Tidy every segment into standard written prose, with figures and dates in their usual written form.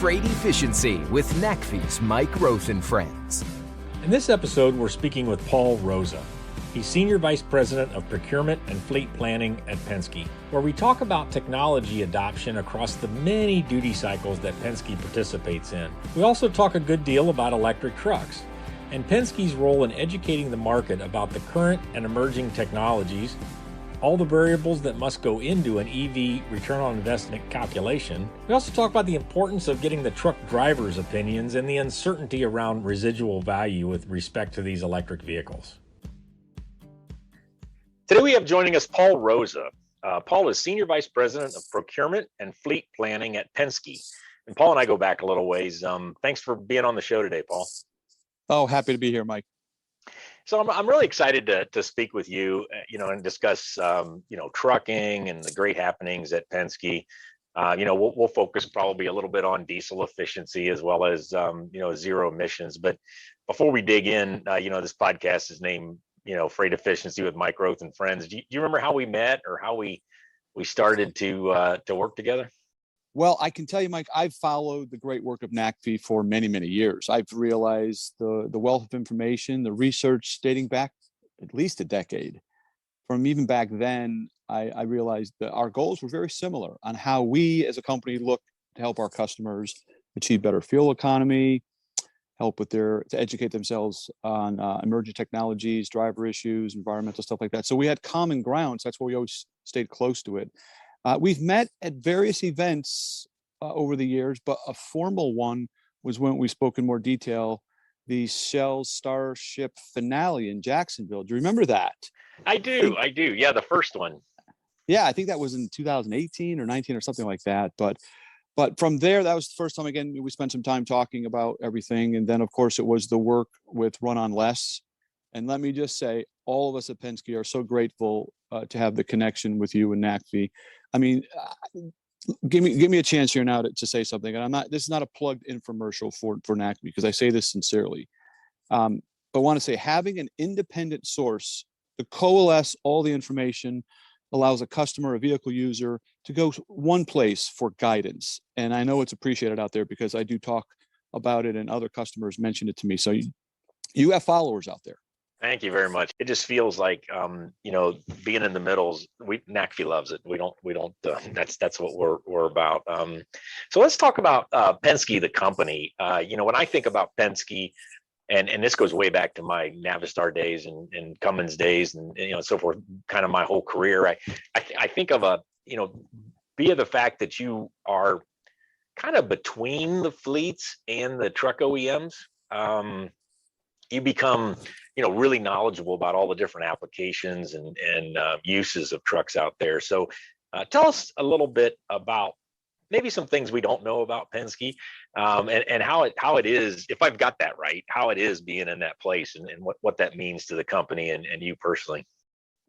Freight Efficiency with NACFE's Mike Roth and Friends. In this episode, we're speaking with Paul Rosa. He's Senior Vice President of Procurement and Fleet Planning at Penske, where we talk about technology adoption across the many duty cycles that Penske participates in. We also talk a good deal about electric trucks and Penske's role in educating the market about the current and emerging technologies, all the variables that must go into an EV return on investment calculation. We also talk about the importance of getting the truck drivers' opinions and the uncertainty around residual value with respect to these electric vehicles. Today we have joining us Paul Rosa. Paul is Senior Vice President of Procurement and Fleet Planning at Penske. And Paul and I go back a little ways. Thanks for being on the show today, Paul. Oh, happy to be here, Mike. So I'm really excited to speak with you, and discuss, trucking and the great happenings at Penske. We'll focus probably a little bit on diesel efficiency as well as, zero emissions. But before we dig in, this podcast is named, Freight Efficiency with Mike Roth and Friends. Do you remember how we met or how we started to work together? Well, I can tell you, Mike, I've followed the great work of NACFE for many, many years. I've realized the wealth of information, the research dating back at least a decade. From even back then, I realized that our goals were very similar on how we as a company look to help our customers achieve better fuel economy, help with to educate themselves on emerging technologies, driver issues, environmental stuff like that. So we had common grounds. That's why we always stayed close to it. We've met at various events over the years, but a formal one was when we spoke in more detail, the Shell Starship finale in Jacksonville. Do you remember that? I do. Yeah, the first one. Yeah, I think that was in 2018 or 19 or something like that. But from there, that was the first time, again, we spent some time talking about everything. And then, of course, it was the work with Run on Less. And let me just say, all of us at Penske are so grateful to have the connection with you and NACFE. I mean, give me a chance here now to say something. And this is not a plugged infomercial for NACFE, because I say this sincerely. But I want to say having an independent source to coalesce all the information allows a customer, a vehicle user, to go one place for guidance. And I know it's appreciated out there because I do talk about it and other customers mention it to me. So you have followers out there. Thank you very much. It just feels like, being in the middles, NACFE loves it. We don't, that's what we're about. So let's talk about Penske, the company. When I think about Penske, and this goes way back to my Navistar days and Cummins days and so forth, kind of my whole career. I think of via the fact that you are kind of between the fleets and the truck OEMs, you become really knowledgeable about all the different applications and uses of trucks out there. So tell us a little bit about maybe some things we don't know about Penske, and how it is, if I've got that right, how it is being in that place and what that means to the company and you personally.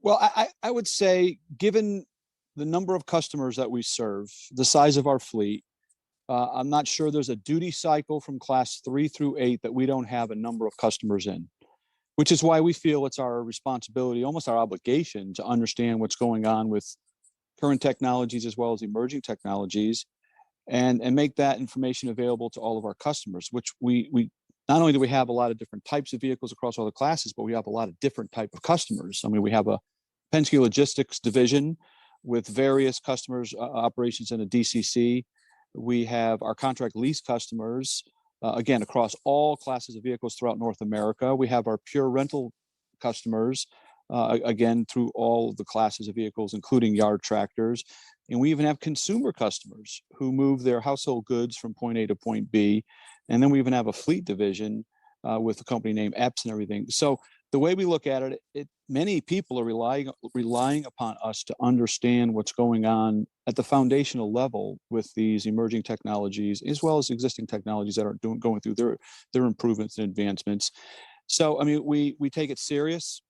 Well, I would say, given the number of customers that we serve, the size of our fleet, I'm not sure there's a duty cycle from class 3 through 8 that we don't have a number of customers in, which is why we feel it's our responsibility, almost our obligation, to understand what's going on with current technologies as well as emerging technologies, and make that information available to all of our customers, which we not only do we have a lot of different types of vehicles across all the classes, but we have a lot of different type of customers. I mean, we have a Penske logistics division with various customers, operations in a DCC. We have our contract lease customers, again, across all classes of vehicles throughout North America. We have our pure rental customers, again, through all the classes of vehicles, including yard tractors. And we even have consumer customers who move their household goods from point A to point B. And then we even have a fleet division with a company named EPS and everything. So the way we look at it, many people are relying upon us to understand what's going on at the foundational level with these emerging technologies, as well as existing technologies that are going through their improvements and advancements. So, I mean, we take it serious.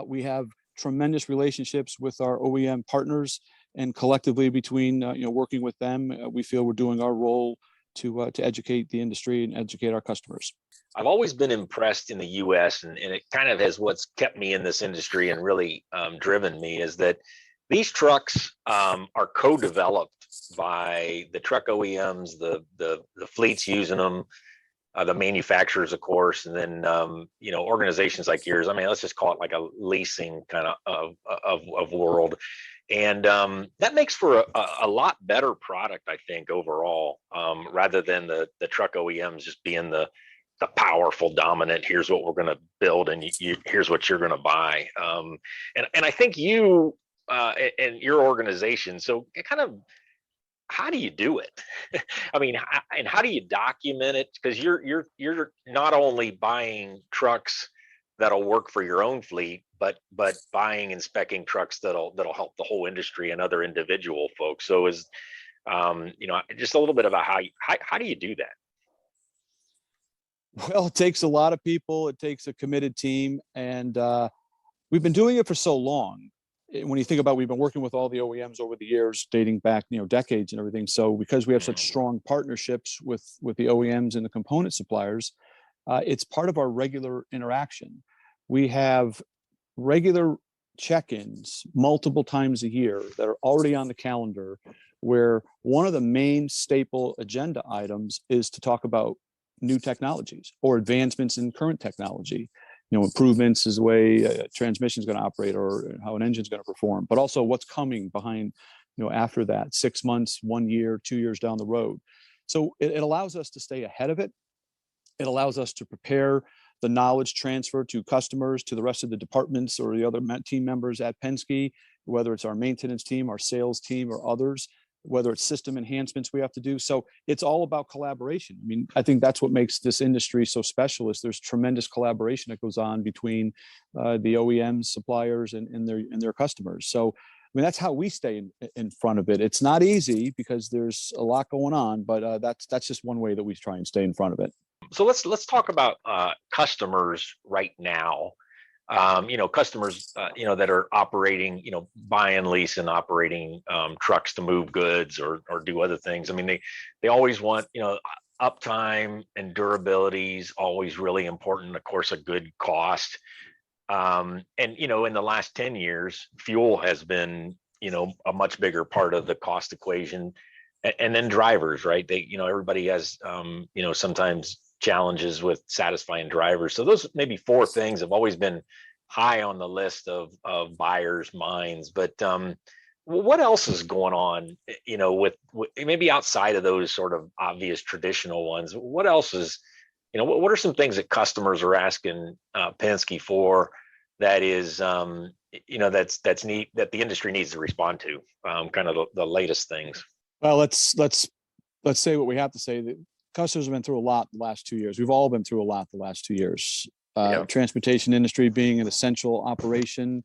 We have tremendous relationships with our OEM partners, and collectively between working with them, we feel we're doing our role to educate the industry and educate our customers. I've always been impressed in the U.S., and it kind of has what's kept me in this industry and really driven me, is that these trucks are co-developed by the truck OEMs, the fleets using them, the manufacturers, of course, and then organizations like yours. I mean, let's just call it like a leasing kind of world, and that makes for a lot better product, I think, overall, rather than the truck OEMs just being the powerful dominant. Here's what we're going to build, and here's what you're going to buy. And I think you and your organization. So kind of, how do you do it? I mean, and how do you document it? Because you're not only buying trucks that'll work for your own fleet, but buying and speccing trucks that'll help the whole industry and other individual folks. So is just a little bit about how do you do that? Well, it takes a lot of people. It takes a committed team, and we've been doing it for so long. When you think about, we've been working with all the OEMs over the years, dating back, decades and everything. So because we have such strong partnerships with the OEMs and the component suppliers, it's part of our regular interaction. We have regular check-ins multiple times a year that are already on the calendar, where one of the main staple agenda items is to talk about new technologies or advancements in current technology. Improvements is the way a transmission is going to operate or how an engine is going to perform, but also what's coming behind, after that, 6 months, 1 year, 2 years down the road. So it allows us to stay ahead of it. It allows us to prepare the knowledge transfer to customers, to the rest of the departments or the other team members at Penske, whether it's our maintenance team, our sales team, or others, whether it's system enhancements we have to do. So it's all about collaboration. I mean, I think that's what makes this industry so special, is there's tremendous collaboration that goes on between the OEMs, suppliers, and their customers. So, I mean, that's how we stay in front of it. It's not easy because there's a lot going on, but that's just one way that we try and stay in front of it. So let's talk about customers right now. Customers, that are operating, buying, lease, and operating trucks to move goods or do other things. I mean, they always want, uptime and durability is always really important. Of course, a good cost. And in the last 10 years, fuel has been, a much bigger part of the cost equation. And then drivers, right? Everybody has, sometimes challenges with satisfying drivers. So those maybe four things have always been high on the list of buyers' minds. But what else is going on, with maybe outside of those sort of obvious traditional ones? What else is, what are some things that customers are asking Penske for that is, that's neat, that the industry needs to respond to, kind of the latest things? Well, let's say what we have to say. That customers have been through a lot the last 2 years. We've all been through a lot the last 2 years. Transportation industry being an essential operation,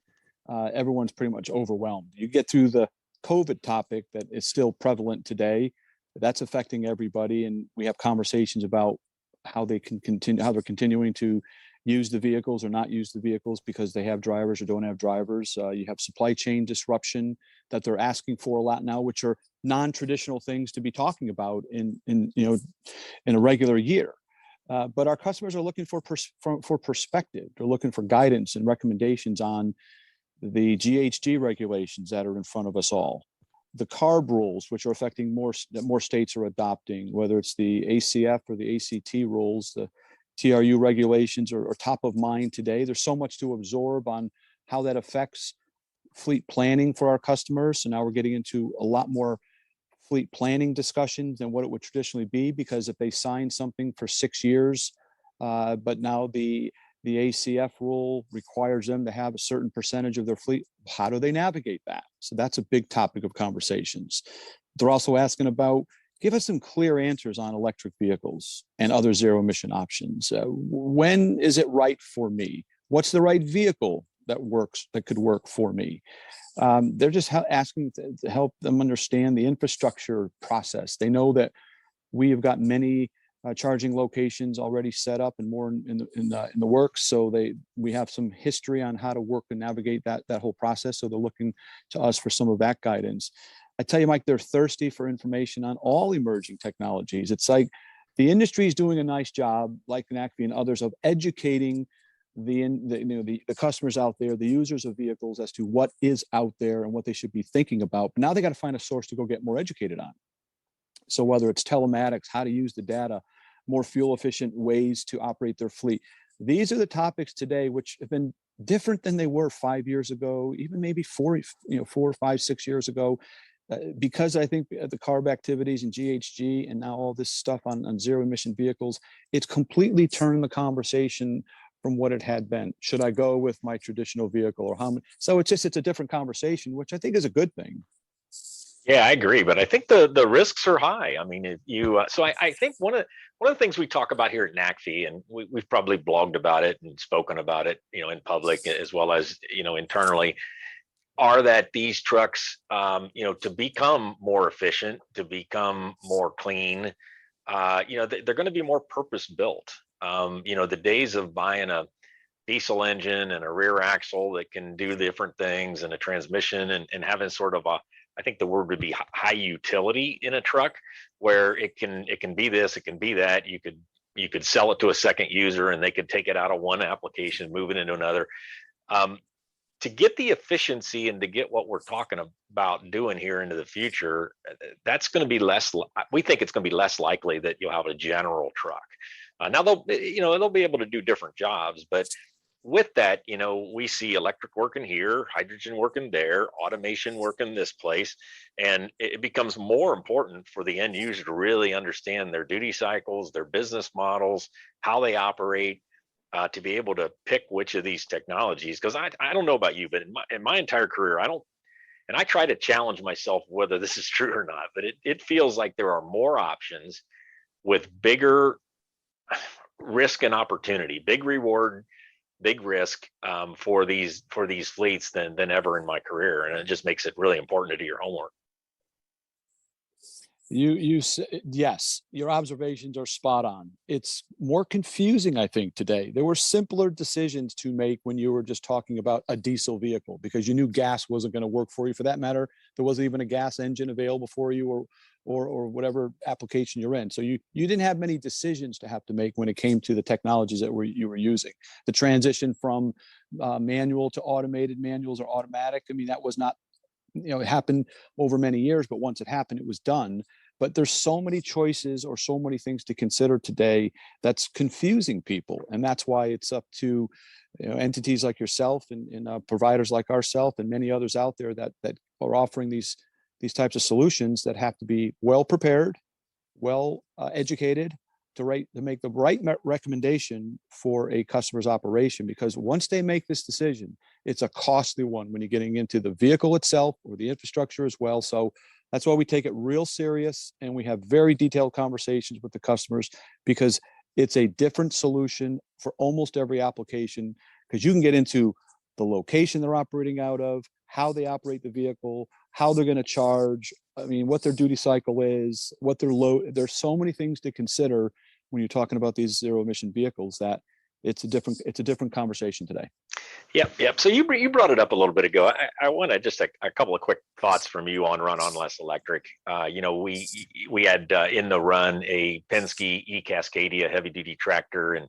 everyone's pretty much overwhelmed. You get through the COVID topic that is still prevalent today, that's affecting everybody, and we have conversations about how they can continue, how they're continuing to use the vehicles or not use the vehicles because they have drivers or don't have drivers. You have supply chain disruption that they're asking for a lot now, which are non-traditional things to be talking about in a regular year. But our customers are looking for perspective. They're looking for guidance and recommendations on the GHG regulations that are in front of us all, the CARB rules, which are affecting more states are adopting, whether it's the ACF or the ACT rules. The TRU regulations are top of mind today. There's so much to absorb on how that affects fleet planning for our customers. So now we're getting into a lot more fleet planning discussions than what it would traditionally be, because if they sign something for 6 years, but now the ACF rule requires them to have a certain percentage of their fleet, how do they navigate that? So that's a big topic of conversations. They're also asking about, give us some clear answers on electric vehicles and other zero emission options. When is it right for me? What's the right vehicle that could work for me? They're just asking to help them understand the infrastructure process. They know that we have got many charging locations already set up and more in the works. So we have some history on how to work and navigate that whole process. So they're looking to us for some of that guidance. I tell you, Mike, they're thirsty for information on all emerging technologies. It's like the industry is doing a nice job, like NACFE and others, of educating the customers out there, the users of vehicles, as to what is out there and what they should be thinking about. But now they got to find a source to go get more educated on. So whether it's telematics, how to use the data, more fuel efficient ways to operate their fleet. These are the topics today which have been different than they were 5 years ago, even maybe 4, 5, 6 years ago. Because I think the CARB activities and GHG and now all this stuff on zero emission vehicles, it's completely turned the conversation from what it had been. Should I go with my traditional vehicle, or how many? So it's a different conversation, which I think is a good thing. Yeah, I agree, but I think the risks are high. I mean, if you so I think one of the things we talk about here at NACFE, and we've probably blogged about it and spoken about it, in public as well as internally, are that these trucks, to become more efficient, to become more clean, they're going to be more purpose built. The days of buying a diesel engine and a rear axle that can do different things and a transmission and having sort of I think the word would be high utility in a truck, where it can be this, it can be that. You could sell it to a second user and they could take it out of one application, move it into another. To get the efficiency and to get what we're talking about doing here into the future, that's going to be we think it's going to be less likely that you'll have a general truck. Now they'll be able to do different jobs, but with that, we see electric working here, hydrogen working there, automation working this place, and it becomes more important for the end user to really understand their duty cycles, their business models, how they operate, to be able to pick which of these technologies. Because I don't know about you, but in my entire career, I try to challenge myself whether this is true or not, but it feels like there are more options with bigger risk and opportunity, big reward, big risk, for these fleets than ever in my career, and it just makes it really important to do your homework. Yes, your observations are spot on. It's more confusing, I think, today. There were simpler decisions to make when you were just talking about a diesel vehicle, because you knew gas wasn't going to work for you. For that matter, there wasn't even a gas engine available for you, or whatever application you're in. So you didn't have many decisions to have to make when it came to the technologies that you were using. The transition from manual to automated, manuals or automatic, I mean, that was not, it happened over many years, but once it happened, it was done. But there's so many choices or so many things to consider today that's confusing people. And that's why it's up to entities like yourself and providers like ourselves and many others out there that are offering these types of solutions, that have to be well prepared, well educated to make the right recommendation for a customer's operation. Because once they make this decision, it's a costly one when you're getting into the vehicle itself or the infrastructure as well. So that's why we take it real serious, and we have very detailed conversations with the customers, because it's a different solution for almost every application, because you can get into the location they're operating out of, how they operate the vehicle, how they're going to charge, I mean, what their duty cycle is, what their load. There's so many things to consider when you're talking about these zero emission vehicles, that it's a different conversation today. Yep. So you brought it up a little bit ago. I want to just a couple of quick thoughts from you on Run on Less Electric. We had in the run a Penske E-Cascadia heavy duty tractor in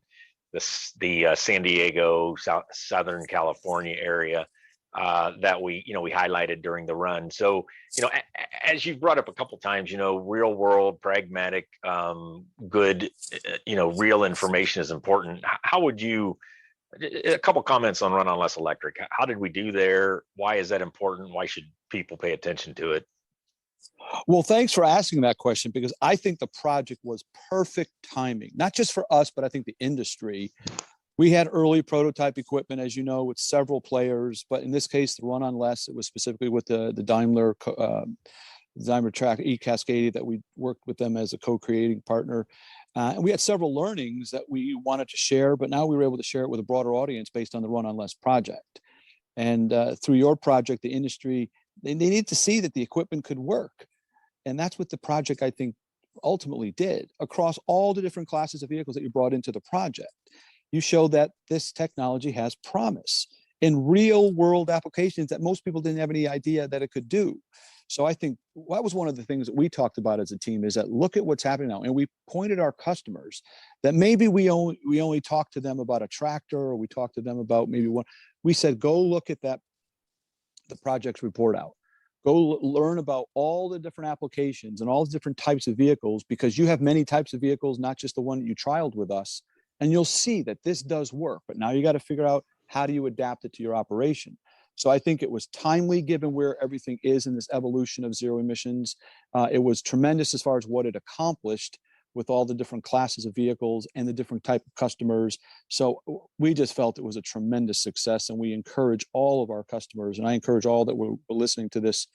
the San Diego, Southern California area that we highlighted during the run. So as you've brought up a couple times, real world, pragmatic, good, real information is important. How would you? A couple comments on Run on Less Electric. How did we do there? Why is that important? Why should people pay attention to it? Well, thanks for asking that question, because I think the project was perfect timing, not just for us, but I think the industry. We had early prototype equipment, as you know, with several players, but in this case, the Run on Less, it was specifically with the Daimler track E-Cascadia that we worked with them as a co-creating partner. And we had several learnings that we wanted to share, but now we were able to share it with a broader audience based on the Run on Less project. And through your project, the industry, they need to see that the equipment could work. And that's what the project, I think, ultimately did across all the different classes of vehicles that you brought into the project. You show that this technology has promise. in real world applications that most people didn't have any idea that it could do. So I think that was one of the things that we talked about as a team, is that look at what's happening now. And we pointed our customers that maybe we only talked to them about a tractor, or we talked to them about maybe one. We said, go look at the projects report out. Go learn about all the different applications and all the different types of vehicles, because you have many types of vehicles, not just the one that you trialed with us. And you'll see that this does work. But now you got to figure out, how do you adapt it to your operation? So I think it was timely, given where everything is in this evolution of zero emissions. It was tremendous as far as what it accomplished with all the different classes of vehicles and the different type of customers. So we just felt it was a tremendous success, and we encourage all of our customers, and I encourage all that were listening to this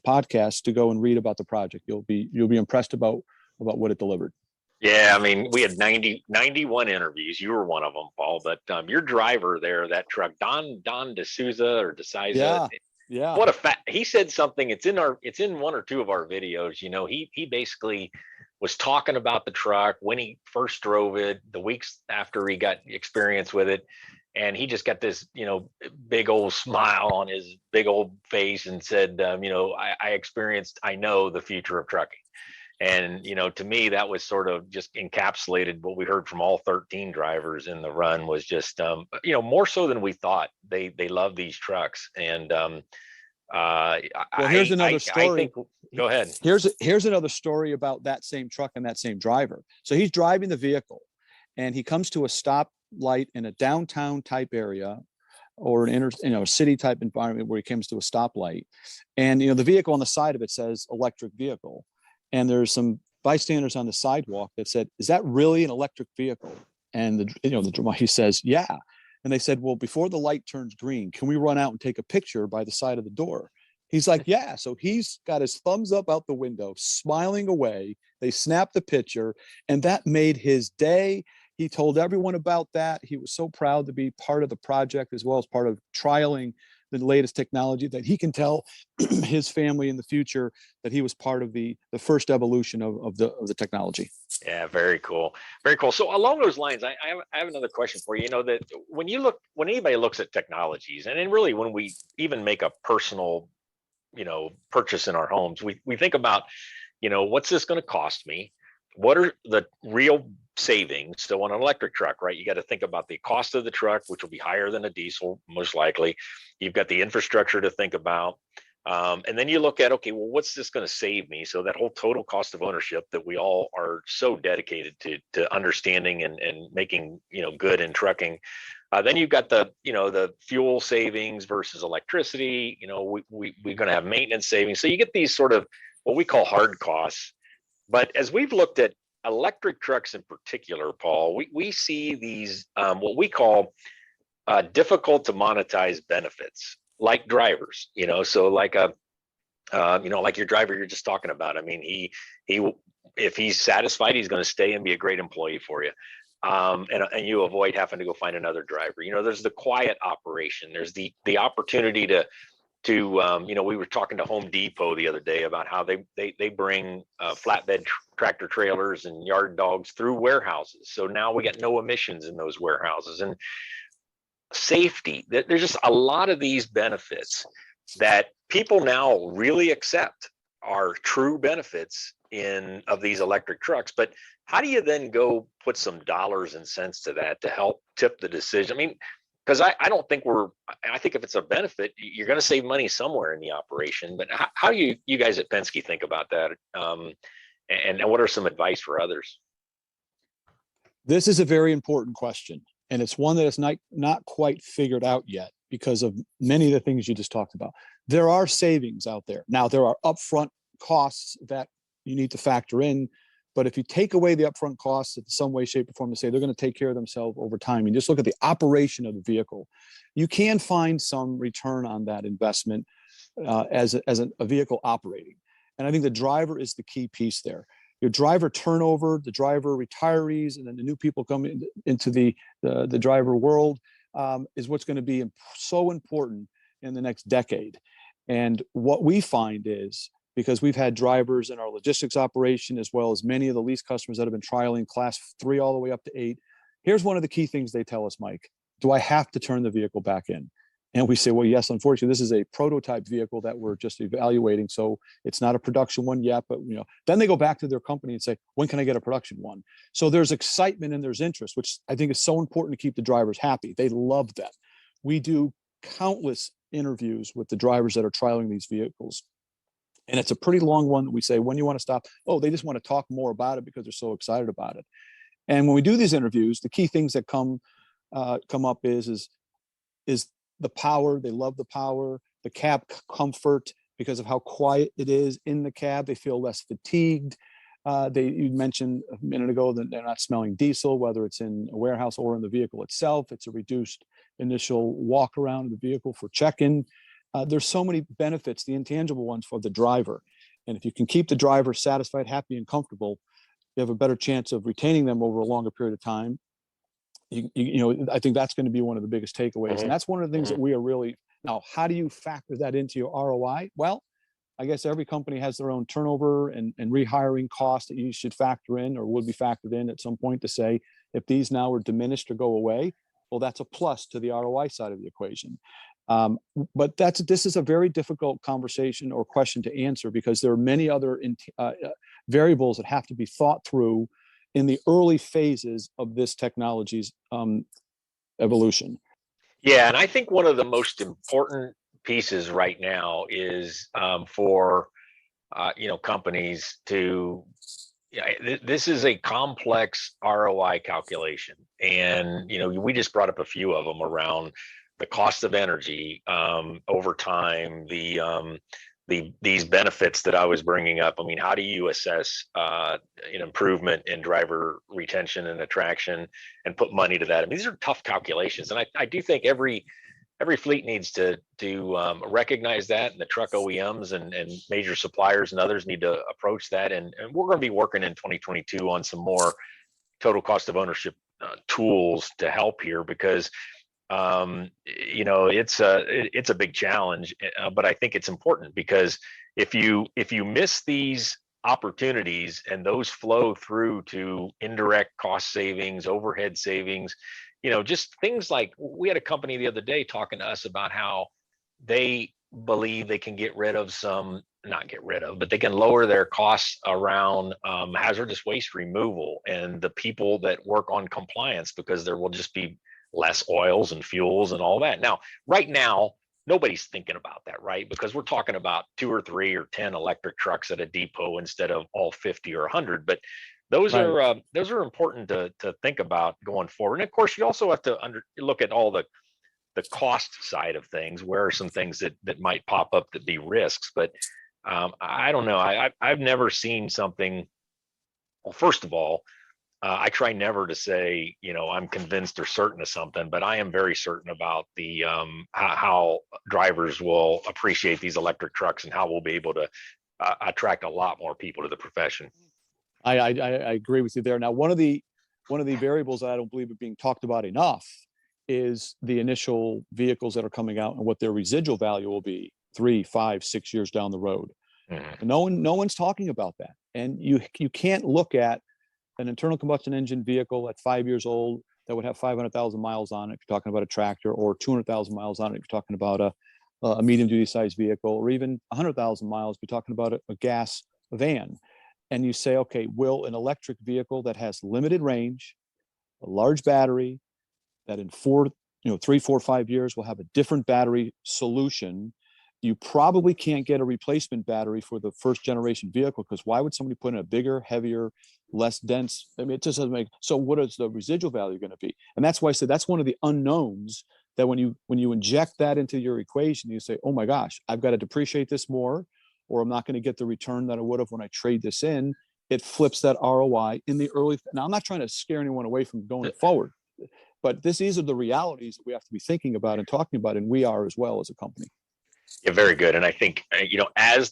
podcast, to go and read about the project. You'll be impressed about what it delivered. Yeah, I mean, we had 91 interviews. You were one of them, Paul. But your driver there, that truck, Don D'Souza or DeSouza. Yeah. What a fact! He said something. It's in one or two of our videos. You know, he basically was talking about the truck when he first drove it, the weeks after he got experience with it, and he just got this, big old smile on his big old face, and said, I know the future of trucking. And, to me, that was sort of just encapsulated what we heard from all 13 drivers in the run, was just, more so than we thought. They love these trucks. And here's another story. Go ahead. Here's another story about that same truck and that same driver. So he's driving the vehicle, and he comes to a stop light in a downtown type area, or an city type environment, where he comes to a stoplight. And, the vehicle on the side of it says electric vehicle. And there's some bystanders on the sidewalk that said, "Is that really an electric vehicle?" And he says, "Yeah." And they said, "Well, before the light turns green, can we run out and take a picture by the side of the door?" He's like, "Yeah." So he's got his thumbs up out the window, smiling away. They snapped the picture, and that made his day. He told everyone about that. He was so proud to be part of the project, as well as part of trialing the latest technology, that he can tell his family in the future that he was part of the first evolution of the technology. Yeah, very cool. Very cool. So along those lines, I have another question for you. That when anybody looks at technologies, and then really when we even make a personal, purchase in our homes, we think about, what's this going to cost me? What are the real savings? So on an electric truck, right, you got to think about the cost of the truck, which will be higher than a diesel, most likely. You've got the infrastructure to think about. And then you look at, okay, well, what's this going to save me? So that whole total cost of ownership that we all are so dedicated to understanding and making, good in trucking. Then you've got the fuel savings versus electricity. We're going to have maintenance savings. So you get these sort of what we call hard costs. But as we've looked at electric trucks in particular, Paul, we see these what we call difficult to monetize benefits, like drivers. So like like your driver you're just talking about. I mean, he if he's satisfied, he's going to stay and be a great employee for you. And you avoid having to go find another driver. There's the quiet operation. There's the opportunity to we were talking to Home Depot the other day about how they bring flatbed tractor trailers and yard dogs through warehouses. So now we got no emissions in those warehouses. And safety, there's just a lot of these benefits that people now really accept are true benefits of these electric trucks. But how do you then go put some dollars and cents to that to help tip the decision? I mean, because I don't think I think if it's a benefit, you're going to save money somewhere in the operation. But how do you guys at Penske think about that? And what are some advice for others? This is a very important question, and it's one that is not quite figured out yet because of many of the things you just talked about. There are savings out there. Now, there are upfront costs that you need to factor in. But if you take away the upfront costs in some way, shape, or form, to say they're going to take care of themselves over time, and just look at the operation of the vehicle, you can find some return on that investment as a vehicle operating. And I think the driver is the key piece there. Your driver turnover, the driver retirees, and then the new people coming into the driver world is what's going to be so important in the next decade. And what we find is, because we've had drivers in our logistics operation, as well as many of the lease customers that have been trialing class 3 all the way up to 8. Here's one of the key things they tell us, Mike. Do I have to turn the vehicle back in? And we say, well, yes, unfortunately, this is a prototype vehicle that we're just evaluating. So it's not a production one yet, but then they go back to their company and say, when can I get a production one? So there's excitement and there's interest, which I think is so important to keep the drivers happy. They love that. We do countless interviews with the drivers that are trialing these vehicles. And it's a pretty long one that we say, when you want to stop? Oh, they just want to talk more about it because they're so excited about it. And when we do these interviews, the key things that come up is the power. They love the power, the cab comfort because of how quiet it is in the cab. They feel less fatigued. You mentioned a minute ago that they're not smelling diesel, whether it's in a warehouse or in the vehicle itself. It's a reduced initial walk around of the vehicle for check-in. There's so many benefits, the intangible ones for the driver. And if you can keep the driver satisfied, happy, and comfortable, you have a better chance of retaining them over a longer period of time. I think that's going to be one of the biggest takeaways. And that's one of the things that we are really, now, how do you factor that into your ROI? Well, I guess every company has their own turnover and rehiring costs that you should factor in or would be factored in at some point to say, if these now are diminished or go away, well, that's a plus to the ROI side of the equation. But this is a very difficult conversation or question to answer because there are many other variables that have to be thought through in the early phases of this technology's evolution. Yeah, and I think one of the most important pieces right now is for companies to. This is a complex ROI calculation, and we just brought up a few of them around the cost of energy over time, these benefits that I was bringing up. I mean, how do you assess an improvement in driver retention and attraction and put money to that? I mean, these are tough calculations, and I do think every fleet needs to recognize that, and the truck OEMs and major suppliers and others need to approach that. And we're going to be working in 2022 on some more total cost of ownership tools to help here because it's a big challenge, but I think it's important because if you miss these opportunities and those flow through to indirect cost savings, overhead savings, just things like we had a company the other day talking to us about how they believe they can but they can lower their costs around hazardous waste removal and the people that work on compliance because there will just be less oils and fuels and all that. Now, right now, nobody's thinking about that, right? Because we're talking about 2 or 3 or 10 electric trucks at a depot instead of all 50 or 100. But those are important to think about going forward. And of course, you also have to look at all the cost side of things. Where are some things that might pop up that be risks? But I don't know. I've never seen something. Well, first of all, I try never to say, I'm convinced or certain of something, but I am very certain about the how drivers will appreciate these electric trucks and how we'll be able to attract a lot more people to the profession. I agree with you there. Now, one of the variables that I don't believe are being talked about enough is the initial vehicles that are coming out and what their residual value will be 3, 5, 6 years down the road. Mm-hmm. No one's talking about that, and you can't look at an internal combustion engine vehicle at 5 years old that would have 500,000 miles on it if you're talking about a tractor, or 200,000 miles on it if you're talking about a medium duty size vehicle, or even 100,000 miles if you're talking about a gas van. And you say, okay, will an electric vehicle that has limited range, a large battery, that in 3, 4, 5 years will have a different battery solution? You probably can't get a replacement battery for the first generation vehicle, because why would somebody put in a bigger, heavier, less dense? I mean, it just doesn't make. So what is the residual value going to be? And that's why I said that's one of the unknowns, that when you inject that into your equation, you say, oh my gosh, I've got to depreciate this more, or I'm not going to get the return that I would have when I trade this in. It flips that ROI in the early. Now, I'm not trying to scare anyone away from going forward, but these are the realities that we have to be thinking about and talking about, and we are as well as a company. Yeah, very good. And I think, as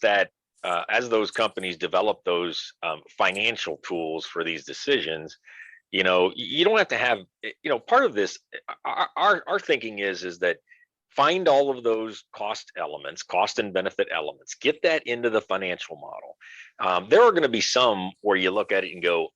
those companies develop those financial tools for these decisions, you don't have to have, part of this, our thinking is that find all of those cost and benefit elements, get that into the financial model. There are going to be some where you look at it and go,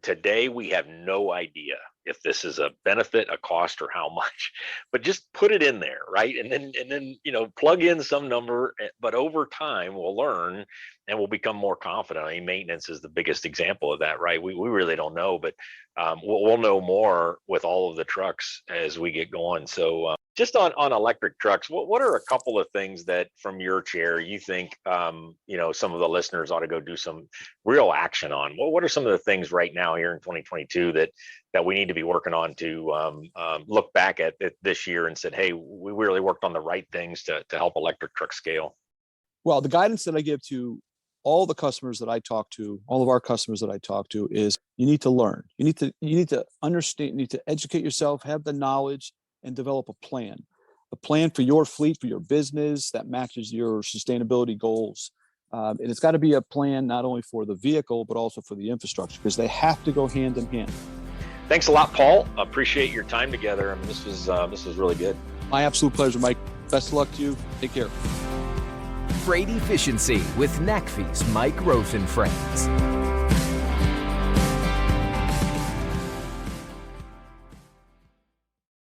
today we have no idea if this is a benefit, a cost, or how much, but just put it in there, right? And then plug in some number, but over time we'll learn and we'll become more confident. I mean, maintenance is the biggest example of that, right? We really don't know, but we'll know more with all of the trucks as we get going. So just on electric trucks, what are a couple of things that from your chair you think some of the listeners ought to go do some real action on? What are some of the things right now here in 2022 that we need to be working on to look back at this year and said, hey, we really worked on the right things to help electric truck scale? Well, the guidance that I give to all the customers that I talk to, all of our customers that I talk to, is you need to learn. You need to understand, you need to educate yourself, have the knowledge, and develop a plan for your fleet, for your business that matches your sustainability goals. And it's got to be a plan not only for the vehicle, but also for the infrastructure, because they have to go hand in hand. Thanks a lot, Paul. Appreciate your time together. I mean, this was really good. My absolute pleasure, Mike. Best of luck to you. Take care. Freight Efficiency with NACFE's Mike Rosa and Friends.